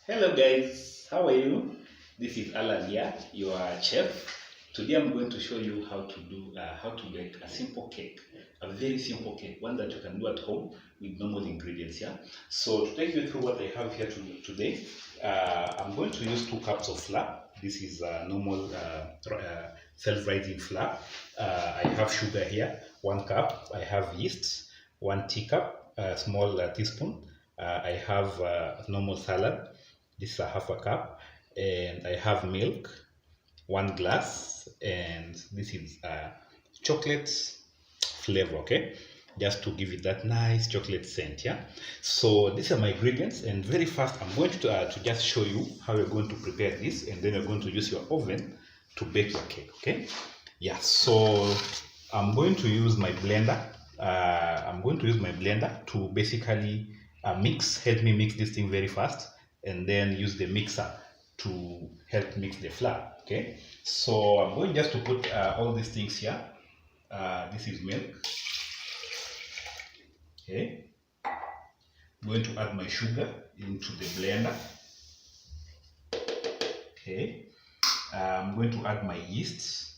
Hello guys, how are you? This is Alan here, your chef. Today I'm going to show you how to make a simple cake, a very simple cake, one that you can do at home with normal ingredients. Yeah. So to take you through what I have here today, I'm going to use 2 cups of flour. This is normal self-rising flour. I have sugar here, 1 cup. I have yeast, 1 teacup, a small teaspoon. I have normal salad. This is a half a cup, and I have milk, 1 glass, and this is chocolate flavor. Okay, just to give it that nice chocolate scent. Yeah. So these are my ingredients, and very fast I'm going to just show you how you're going to prepare this, and then you're going to use your oven to bake your cake. Okay. Yeah. So I'm going to use my blender. To basically help me mix this thing very fast, and then use the mixer to help mix the flour. Okay, so I'm going just to put all these things here. This is milk. Okay, I'm going to add my sugar into the blender. Okay, I'm going to add my yeast.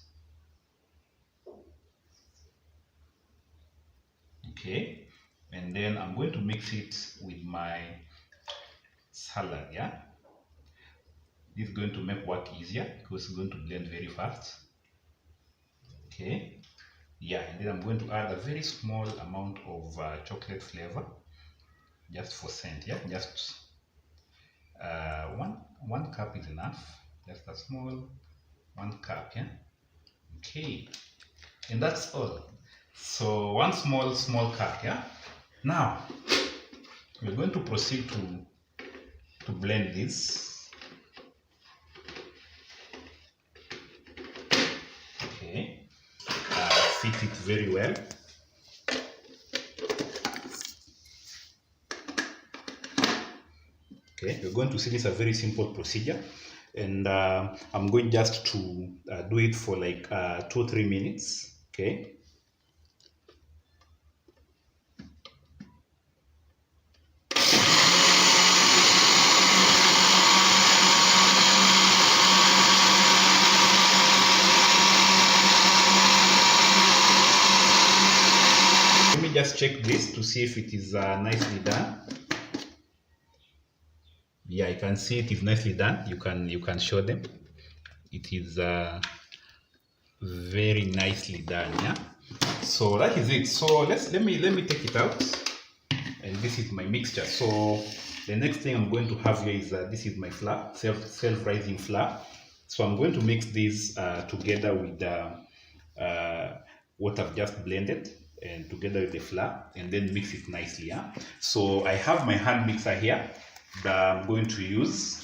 Okay, and then I'm going to mix it with my salad. Yeah, this is going to make work easier because it's going to blend very fast. Okay, yeah, and then I'm going to add a very small amount of chocolate flavor, just for scent. Yeah, just one cup is enough. Just a small 1 cup. Yeah. Okay, and that's all. So one small cup. Yeah. Now we're going to proceed to blend this. Okay, fit it very well. Okay, you're going to see this is a very simple procedure, and I'm going just to do it for like 2 or 3 minutes. Okay. Let me just check this to see if it is nicely done. Yeah, I can see it is nicely done. You can show them. It is very nicely done. Yeah. So that is it. So let me take it out, and this is my mixture. So the next thing I'm going to have here is this is my flour, self-rising flour. So I'm going to mix this together with what I've just blended, and together with the flour, and then mix it nicely. Yeah. So I have my hand mixer here that I'm going to use.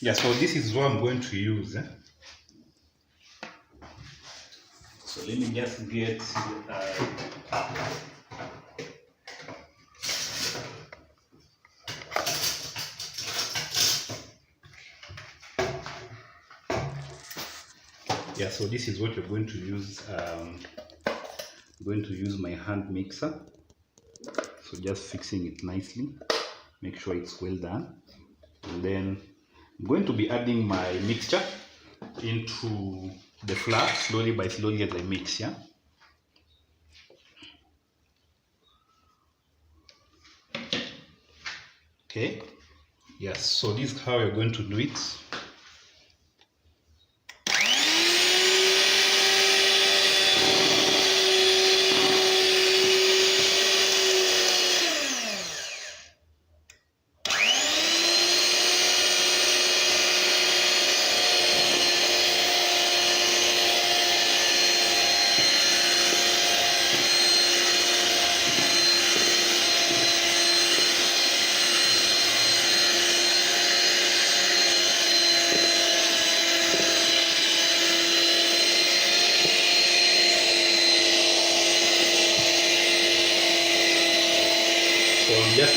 Yeah, so this is what I'm going to use. So let me just get yeah, so this is what you're going to use. I'm going to use my hand mixer. So just fixing it nicely, make sure it's well done, and then I'm going to be adding my mixture into the flour slowly as I mix. Yeah. Okay. Yes. So this is how you're going to do it.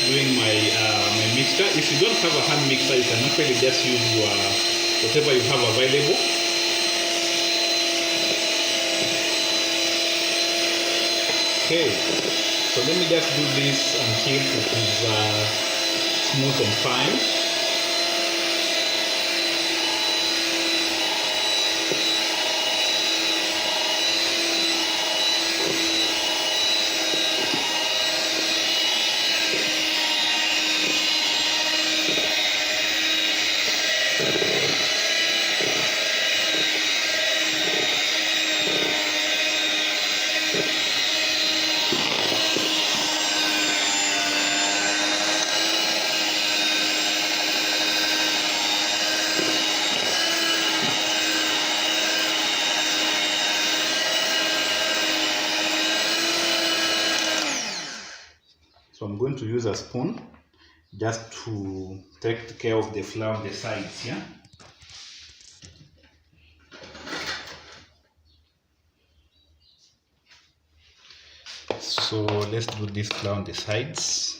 doing my my mixture. If you don't have a hand mixer, you can actually just use your whatever you have available. Okay, so let me just do this until it is smooth and fine. So I'm going to use a spoon just to take care of the flour on the sides, yeah? So let's do this flour on the sides.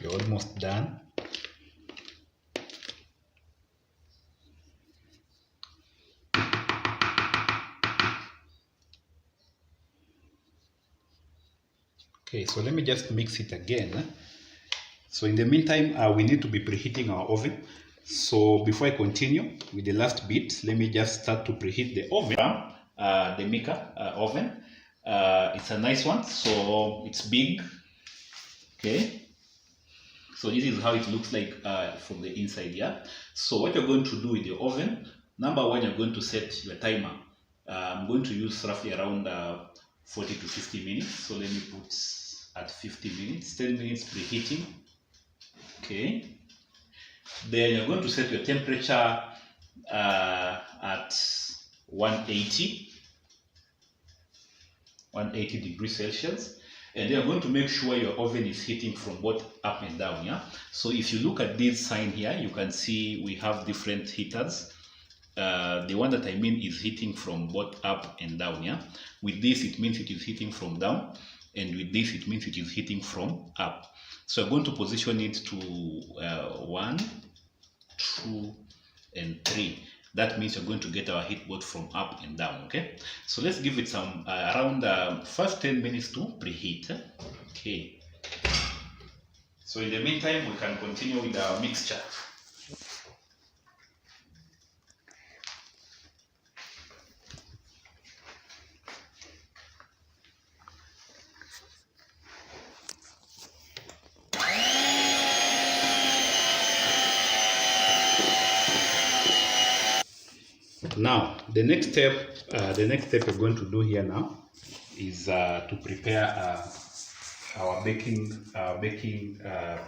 You're almost done. Okay, so let me just mix it again. So in the meantime, we need to be preheating our oven. So before I continue with the last bit, let me just start to preheat the oven. The Mika oven. It's a nice one, so it's big. Okay. So this is how it looks like from the inside, yeah? So what you're going to do with the oven, number one, you're going to set your timer. I'm going to use roughly around 40 to 50 minutes. So let me put at 50 minutes, 10 minutes preheating. Okay. Then you're going to set your temperature at 180 degrees Celsius. And you're going to make sure your oven is heating from both up and down, yeah? So if you look at this sign here, you can see we have different heaters. The one that I mean is heating from both up and down, yeah? With this, it means it is heating from down, and with this, it means it is heating from up. So I'm going to position it to 1, 2, and 3. That means you're going to get our heat both from up and down, okay? So let's give it some around first 10 minutes to preheat. Okay. So in the meantime, we can continue with our mixture. Now, the next step we're going to do here now is to prepare our baking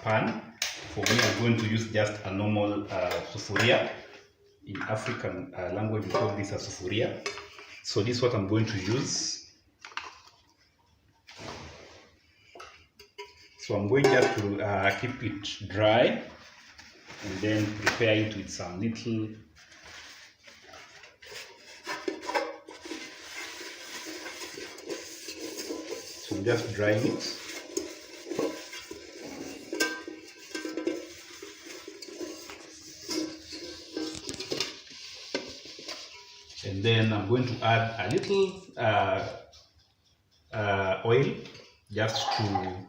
pan. For me, I'm going to use just a normal sufuria. In African language, we call this a sufuria. So this is what I'm going to use. So I'm going just to keep it dry and then prepare it with some little just drying it. And then I'm going to add a little oil just to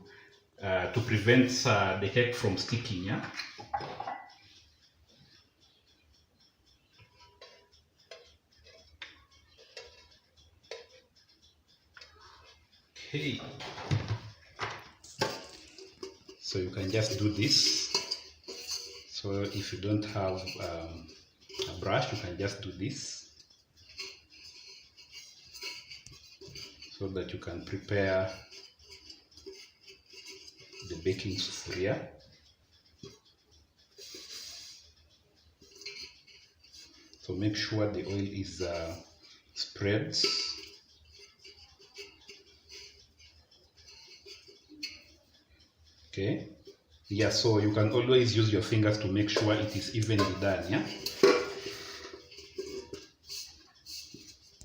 prevent the cake from sticking, yeah? Okay, so you can just do this. So if you don't have a brush, you can just do this so that you can prepare the baking sufuria. So make sure the oil is spread. Okay. Yeah, so you can always use your fingers to make sure it is evenly done, yeah?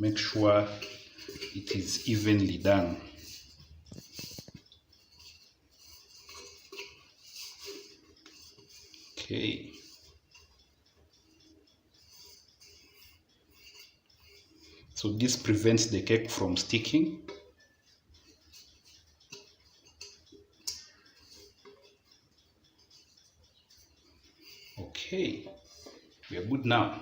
Make sure it is evenly done. Okay. So this prevents the cake from sticking. Okay, we are good now.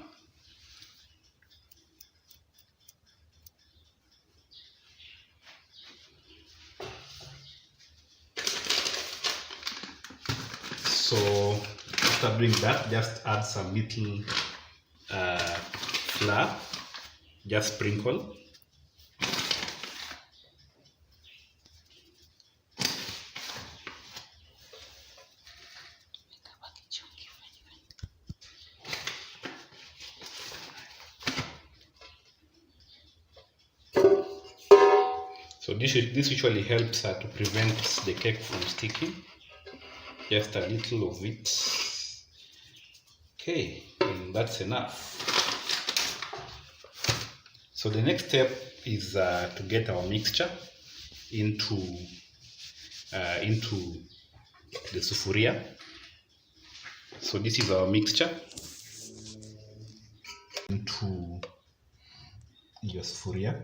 So after doing that, just add some little flour, just sprinkle. So this usually helps to prevent the cake from sticking. Just a little of it. Okay, and that's enough. So the next step is to get our mixture into the sufuria. So this is our mixture into your sufuria.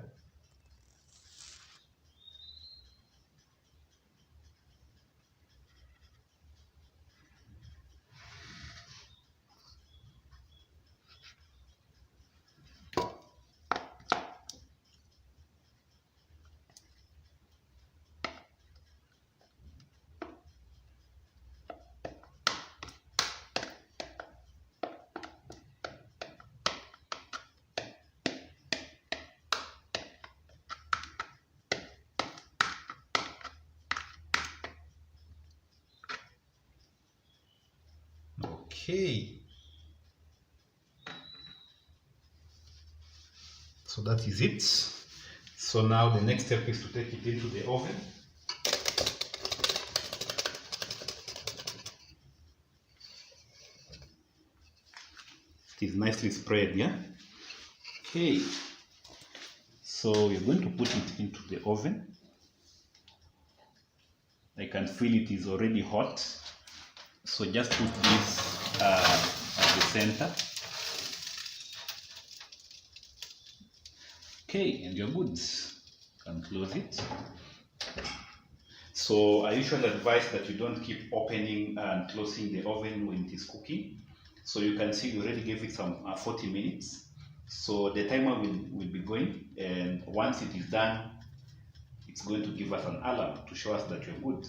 Okay, so that is it. So now the next step is to take it into the oven. It is nicely spread, yeah? Okay, so we're going to put it into the oven. I can feel it is already hot. So just put this at the center. Okay, and you're good. You can close it. So I usually advise that you don't keep opening and closing the oven when it is cooking. So you can see we already gave it some 40 minutes. So the timer will be going, and once it is done, it's going to give us an alarm to show us that you're good.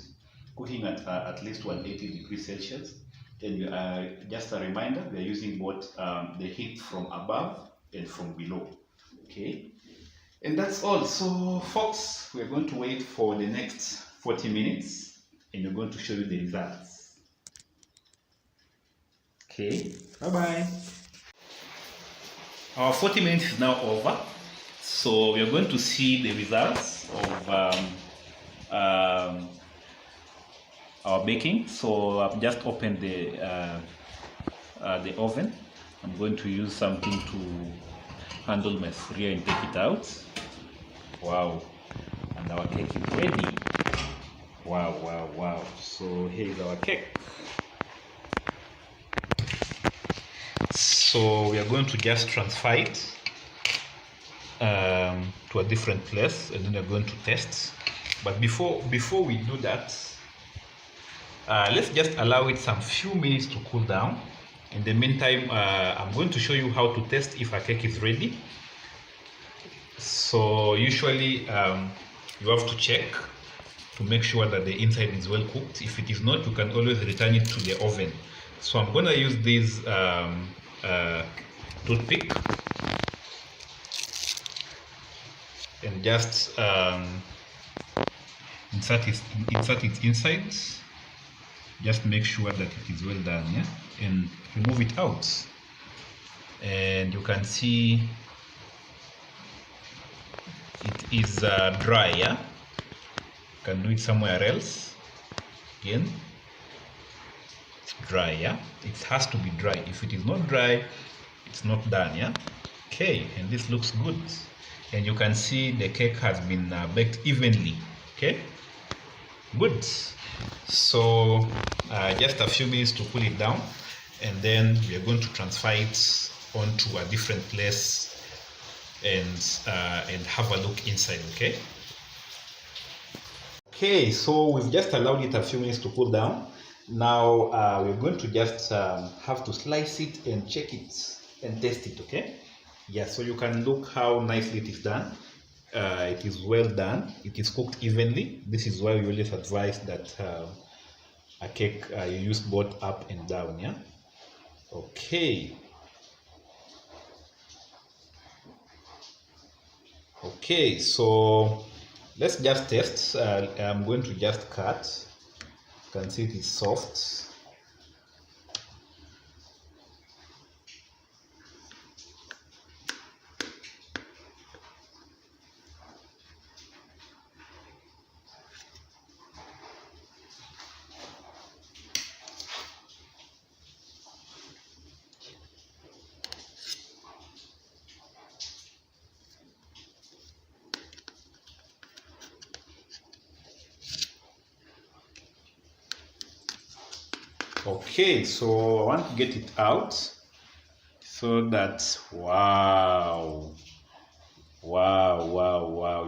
Cooking at least 180 degrees Celsius. And just a reminder, we are using both the heat from above and from below. Okay, and that's all. So folks, we're going to wait for the next 40 minutes and we're going to show you the results. Okay, bye-bye. Our 40 minutes is now over. So we are going to see the results of our baking. So I've just opened the oven. I'm going to use something to handle my sufuria and take it out. Wow, and our cake is ready. Wow, wow, wow. So here is our cake. So we are going to just transfer it to a different place, and then we're going to test. But before we do that, let's just allow it some few minutes to cool down. In the meantime, I'm going to show you how to test if our cake is ready. So usually you have to check to make sure that the inside is well cooked. If it is not, you can always return it to the oven. So I'm going to use this toothpick and just insert its insides. Just make sure that it is well done, yeah? And remove it out. And you can see it is dry, yeah? You can do it somewhere else. Again, it's dry, yeah? It has to be dry. If it is not dry, it's not done, yeah? Okay, and this looks good. And you can see the cake has been baked evenly, okay? Good. So just a few minutes to cool it down, and then we are going to transfer it onto a different place and have a look inside, okay? Okay, so we've just allowed it a few minutes to cool down. Now we're going to just have to slice it and check it and test it, okay? Yeah, so you can look how nicely it is done. It is well done. It is cooked evenly. This is why we always advise that a cake you use both up and down, yeah? Okay. Okay, so let's just test. I'm going to just cut. You can see it is soft. Okay, so I want to get it out so that, wow,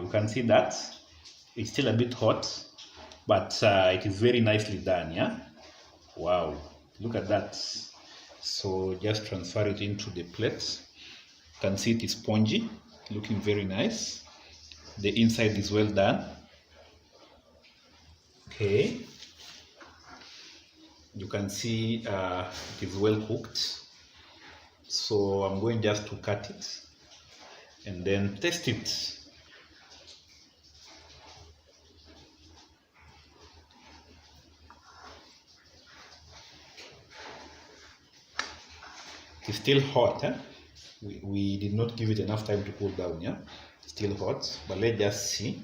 you can see that it's still a bit hot, but it is very nicely done, yeah? Wow, look at that. So just transfer it into the plate. You can see it is spongy, looking very nice. The inside is well done. Okay, you can see it is well cooked. So I'm going just to cut it and then test it. It's still hot, huh? We did not give it enough time to cool down, yeah? Still hot, but let's just see.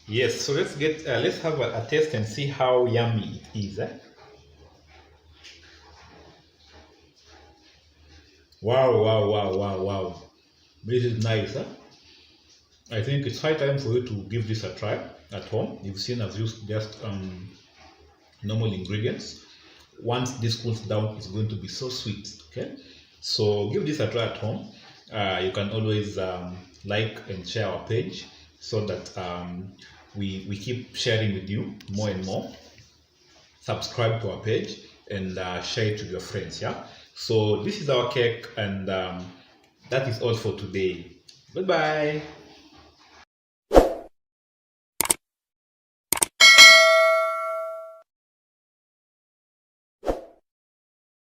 Yes, so let's have a taste and see how yummy it is. Wow. This is nice, huh? I think it's high time for you to give this a try at home. You've seen I've used just normal ingredients. Once this cools down, it's going to be so sweet, okay? So give this a try at home. You can always like and share our page so that we keep sharing with you more and more. Subscribe to our page and share it with your friends, yeah? So this is our cake, and that is all for today. Bye-bye.